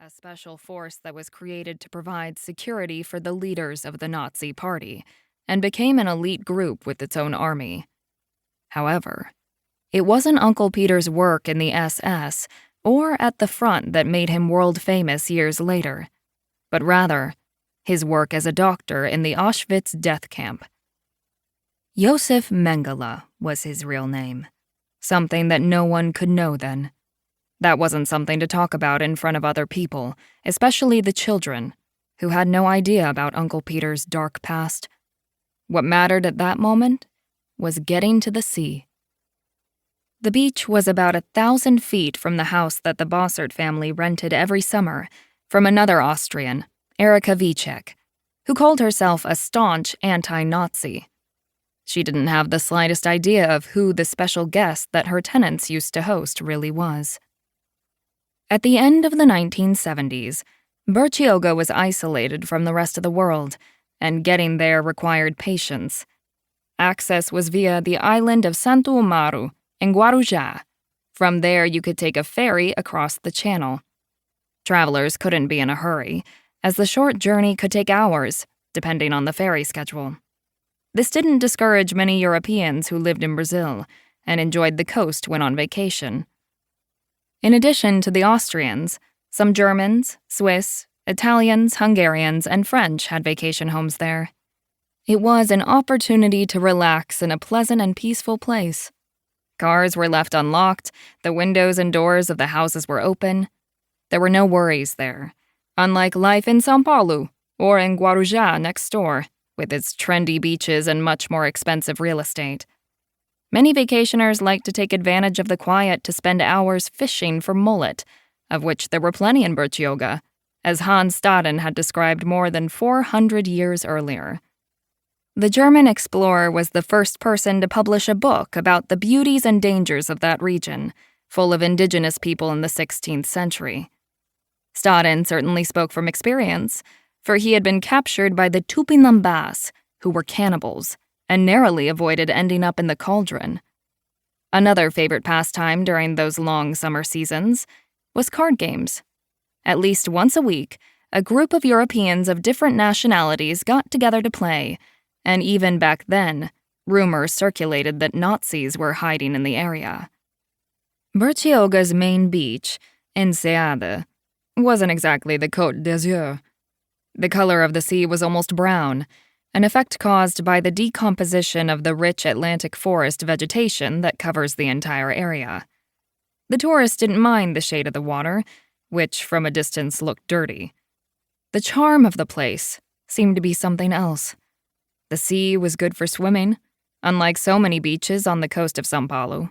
a special force that was created to provide security for the leaders of the Nazi Party, and became an elite group with its own army. However, it wasn't Uncle Peter's work in the SS or at the front that made him world famous years later, but rather his work as a doctor in the Auschwitz death camp. Josef Mengele was his real name, something that no one could know then. That wasn't something to talk about in front of other people, especially the children, who had no idea about Uncle Peter's dark past. What mattered at that moment was getting to the sea. The beach was about 1,000 feet from the house that the Bossert family rented every summer from another Austrian, Erika Vicek, who called herself a staunch anti-Nazi. She didn't have the slightest idea of who the special guest that her tenants used to host really was. At the end of the 1970s, Bertioga was isolated from the rest of the world, and getting there required patience. Access was via the island of Santo Amaro in Guarujá. From there, you could take a ferry across the channel. Travelers couldn't be in a hurry, as the short journey could take hours, depending on the ferry schedule. This didn't discourage many Europeans who lived in Brazil and enjoyed the coast when on vacation. In addition to the Austrians, some Germans, Swiss, Italians, Hungarians, and French had vacation homes there. It was an opportunity to relax in a pleasant and peaceful place. Cars were left unlocked, the windows and doors of the houses were open. There were no worries there, unlike life in São Paulo or in Guarujá next door, with its trendy beaches and much more expensive real estate. Many vacationers liked to take advantage of the quiet to spend hours fishing for mullet, of which there were plenty in Bertioga, as Hans Staden had described more than 400 years earlier. The German explorer was the first person to publish a book about the beauties and dangers of that region, full of indigenous people in the 16th century. Staden certainly spoke from experience, for he had been captured by the Tupinambás, who were cannibals, and narrowly avoided ending up in the cauldron. Another favorite pastime during those long summer seasons was card games. At least once a week, a group of Europeans of different nationalities got together to play, and even back then, rumors circulated that Nazis were hiding in the area. Bertioga's main beach, Enseada, wasn't exactly the Côte d'Azur. The color of the sea was almost brown, an effect caused by the decomposition of the rich Atlantic forest vegetation that covers the entire area. The tourists didn't mind the shade of the water, which from a distance looked dirty. The charm of the place seemed to be something else. The sea was good for swimming, unlike so many beaches on the coast of São Paulo.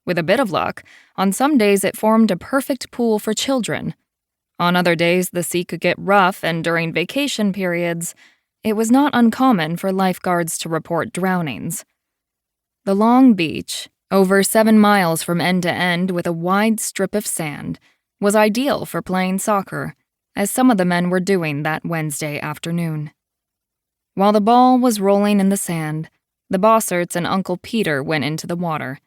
With a bit of luck, on some days it formed a perfect pool for children. On other days, the sea could get rough, and during vacation periods, it was not uncommon for lifeguards to report drownings. The long beach, over 7 miles from end to end with a wide strip of sand, was ideal for playing soccer, as some of the men were doing that Wednesday afternoon. While the ball was rolling in the sand, the Bosserts and Uncle Peter went into the water.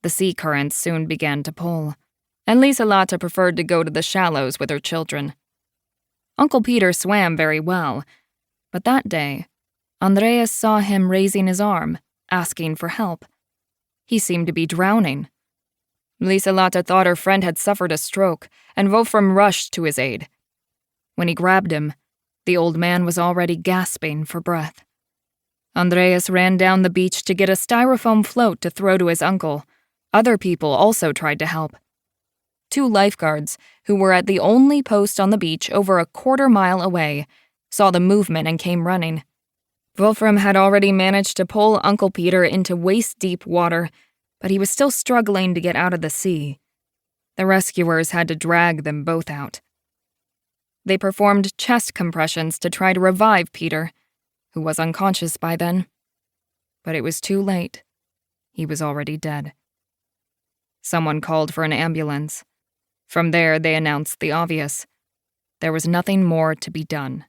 The sea currents soon began to pull, and Lieselate preferred to go to the shallows with her children. Uncle Peter swam very well, but that day, Andreas saw him raising his arm, asking for help. He seemed to be drowning. Lieselate thought her friend had suffered a stroke, and Wolfram rushed to his aid. When he grabbed him, the old man was already gasping for breath. Andreas ran down the beach to get a styrofoam float to throw to his uncle. Other people also tried to help. 2 lifeguards, who were at the only post on the beach over a quarter-mile away, saw the movement and came running. Wolfram had already managed to pull Uncle Peter into waist-deep water, but he was still struggling to get out of the sea. The rescuers had to drag them both out. They performed chest compressions to try to revive Peter, who was unconscious by then. But it was too late. He was already dead. Someone called for an ambulance. From there, they announced the obvious. There was nothing more to be done.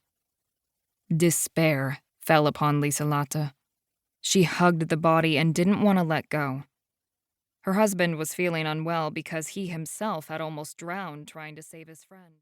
Despair fell upon Lieselate. She hugged the body and didn't want to let go. Her husband was feeling unwell because he himself had almost drowned trying to save his friend.